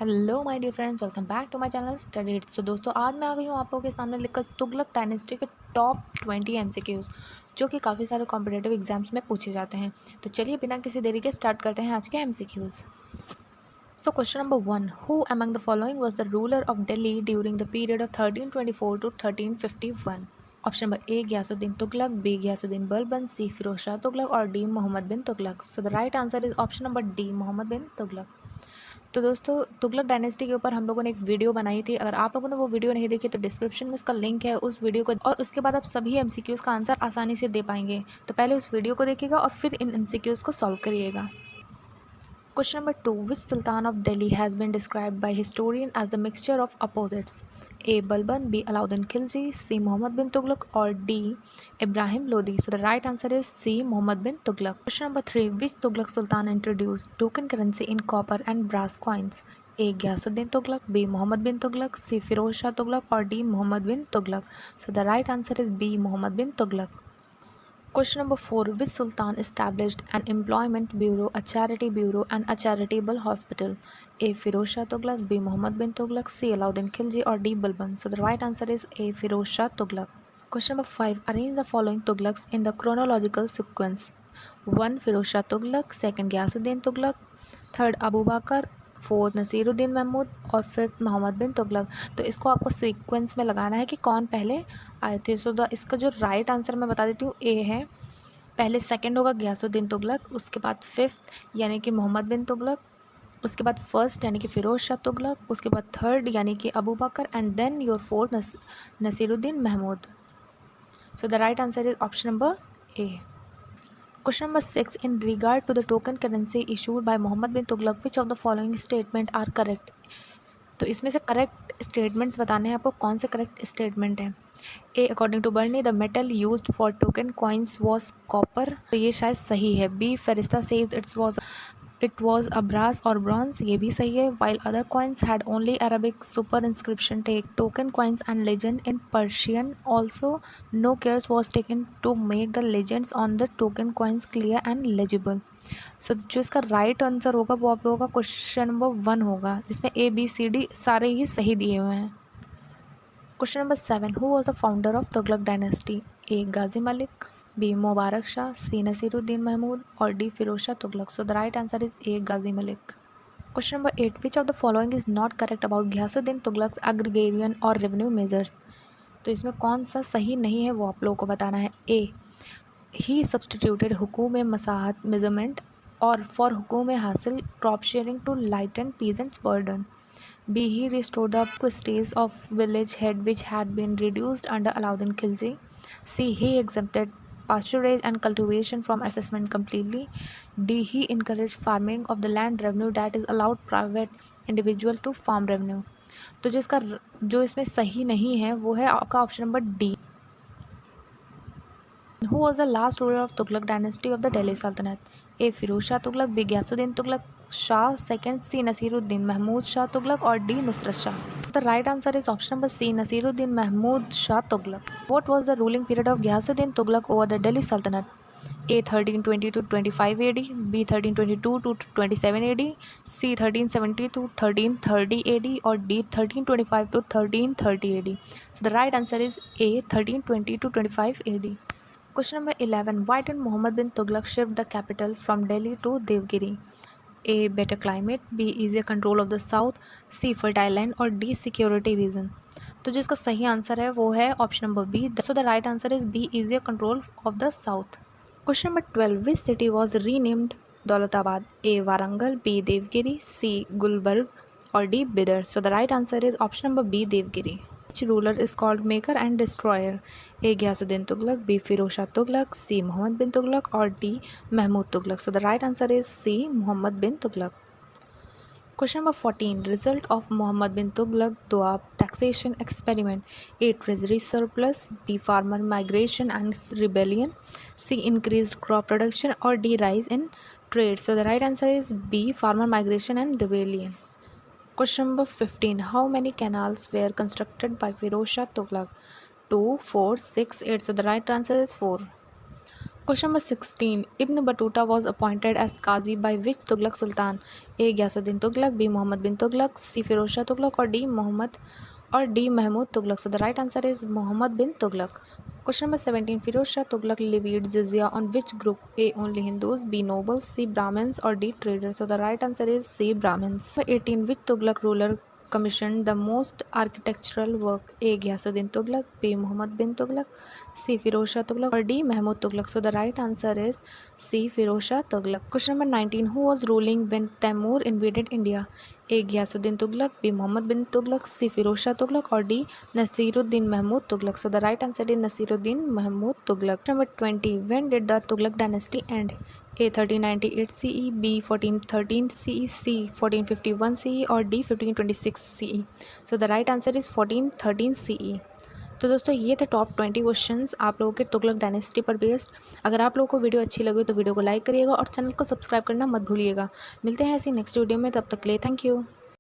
Hello my dear friends, welcome back to my channel study it. So दोस्तों, आज मैं आ गई हूँ आप लोगों के सामने लिखकर तुगलक डायनेस्टी के टॉप 20 एमसीक्यूज़ जो कि काफ़ी सारे कॉम्पिटेटिव एग्जाम्स में पूछे जाते हैं। तो चलिए बिना किसी देरी के स्टार्ट करते हैं आज के MCQs. So question number 1, who among the following was the ruler of Delhi during the period of 1324 to 1351? Option number A Ghiyasuddin Tughlaq, B Ghiyasuddin Balban, C Firoz Shah Tughlaq और D Mohammad bin Tughlaq. So the right answer is option number D, Mohammad bin Tughlaq. तो दोस्तों, Tughlaq dynasty के ऊपर हम लोगों ने एक video बनाई थी। अगर आप लोगों ने वो वीडियो नहीं देखी तो डिस्क्रिप्शन में उसका लिंक है, उस वीडियो को, और उसके बाद आप सभी एमसीक्यूज़ का आंसर आसानी से दे पाएंगे। तो पहले उस वीडियो को देखिएगा और फिर इन एमसीक्यूज़ को सॉल्व करिएगा। Question number 2. Which Sultan of Delhi has been described by historian as the mixture of opposites? A. Balban, B. Alauddin Khilji, C. Muhammad bin Tughlaq or D. Ibrahim Lodi. So the right answer is C. Muhammad bin Tughlaq. Question number 3. Which Tughlaq Sultan introduced token currency in copper and brass coins? A. Ghiyasuddin Tughlaq, B. Muhammad bin Tughlaq, C. Firoz Shah Tughlaq or D. Muhammad bin Tughlaq. So the right answer is B. Muhammad bin Tughlaq. Question number 4. Which Sultan established an employment bureau, a charity bureau and a charitable hospital? A. Firoz Shah Tughlaq, B. Muhammad bin Tughlaq, C. Alauddin Khilji or D. Balban. So the right answer is A. Firoz Shah Tughlaq. Question number 5. Arrange the following Tughlaqs in the chronological sequence. 1. Firoz Shah Tughlaq, 2nd Ghiyasuddin Tughlaq, 3rd Abu Bakr, 4th Nasiruddin Mahmud और 5th Mohammad bin Tughlaq. तो इसको आपको sequence में लगाना है कि कौन पहले आए थे। सो इसका जो राइट आंसर मैं बता देती हूँ, ए है। पहले सेकंड होगा गयासुद्दीन तुगलक, उसके बाद 5th यानी कि मोहम्मद बिन तुगलक, उसके बाद 1st यानी कि फ़िरोज़ शाह तुगलक, उसके बाद 3rd यानी कि Abu Bakr and then your 4th Nasiruddin Mahmud. So the right answer is option number A. Question number 6. In regard to the token currency issued by Mohammed bin Tughlaq, which of the following statement are correct? तो इसमें से correct statements बताने हैं आपको। कौन से correct statement है? A. According to Barani the metal used for token coins was copper, तो ये शायद सही है। B. Ferishta says it was a brass और ब्रॉन्ज, ये भी सही है। While other coins had only Arabic super inscription take token coins and legend in Persian also no cares was taken to make the legends on the token coins clear and legible. So जो इसका right answer होगा वो आप लोगों का question number 1 होगा, जिसमें A B C D सारे ही सही दिए हुए हैं। Question number 7. Who was the founder of Tughlaq dynasty? A. Ghazi Malik, B. Mubarak Shah, C. Nasiruddin Mahmud और D. Firoz Shah Tughlaq. So the right answer is A. Ghazi Malik. Question number 8. Which of the following is not correct about Ghiyasuddin Tughlaq agrarian और revenue measures? तो इसमें कौन सा सही नहीं है वो आप लोगों को बताना है। ए. ही सब्सटीट्यूटेड हुकूम मसाहत मेजरमेंट और फॉर हुकूम हासिल crop sharing to lighten peasants burden. B. He restored the prestige of village head which had been reduced under Alauddin Khilji. C. He exempted pasturage and cultivation from assessment completely. D. He encouraged farming of the land revenue that is allowed private individual to farm revenue. तो जो इसमें सही नहीं है वो है आपका option number D. Who was the last ruler of Tughlaq dynasty of the Delhi Sultanate? A. Firoz Shah Tughlaq, B. Ghiyasuddin Tughlaq Shah, second C. Nasiruddin Mahmud Shah Tughlaq or D. Nusrat Shah. The right answer is option number C. Nasiruddin Mahmud Shah Tughlaq. What was the ruling period of Ghiyasuddin Tughlaq over the Delhi Sultanate? A. 1320 to 25 AD, B. 1322 to 27 AD, C. 1370 to 1330 AD or D. 1325 to 1330 AD. So the right answer is A. 1320 to 25 AD. Question number 11. Why did Muhammad bin Tughlaq shift the capital from Delhi to Devgiri? A. Better climate, B. Easier control of the south, C. Fertile land or D. Security reason. तो जो इसका सही answer है वो है option number B. So the right answer is B, easier control of the south. Question number 12. Which city was renamed Daulatabad? A. Warangal, B. Devgiri, C. Gulbarg or D. Bidar. So the right answer is option number B, Devgiri. Which ruler is called maker and destroyer? A. Ghiyasuddin Tughlaq, B. Firoz Shah Tughlaq, C. Muhammad bin Tughlaq or D. Mahmud Tughlaq. So the right answer is C. Muhammad bin Tughlaq. Question number 14. Result of Muhammad bin Tughlaq Doab taxation experiment. A. Treasury surplus, B. Farmer migration and rebellion, C. Increased crop production or D. Rise in trade. So the right answer is B. Farmer migration and rebellion. Question number 15. How many canals were constructed by Firoz Shah Tughlaq? 2, 4, 6, 8. So the right answer is 4. Question number 16, Ibn Battuta was appointed as Qazi by which Tughlaq sultan? A Ghiyasuddin Tughlaq, B Mohammad bin Tughlaq, C Firoz Shah Tughlaq और D Mahmud Tughlaq. So the right answer is Muhammad bin Tughlaq. Question number 17, Firoz Shah Tughlaq levied jizya on which group? A. Only Hindus, B. Nobles, C. Brahmins or D. Traders. So the right answer is C. Brahmins. Number 18, which Tughlaq ruler commissioned the most architectural work? A. Ghiyasuddin Tughlaq, B. Muhammad bin Tughlaq, C. Firoz Shah Tughlaq or D. Mahmud Tughlaq. So the right answer is C. Firoz Shah Tughlaq. Question number 19, who was ruling when Taimur invaded India? A. Ghiyasuddin Tughlaq, B. Muhammad bin Tughlaq, C. Firoz Shah Tughlaq or D. Nasiruddin Mahmud Tughlaq. So the right answer is Nasiruddin Mahmud Tughlaq. Number 20, when did the Tughlaq dynasty end? A. 1398 CE, B. 1413 CE, C. 1451 CE or D. 1526 CE. So the right answer is 1413 CE. तो दोस्तों ये थे top 20 questions आप लोगों के Tughlaq dynasty पर based. अगर आप लोगों को वीडियो अच्छी लगी तो वीडियो को लाइक करिएगा और चैनल को सब्सक्राइब करना मत भूलिएगा. मिलते हैं ऐसी नेक्स्ट वीडियो में, तब तक के लिए थैंक यू.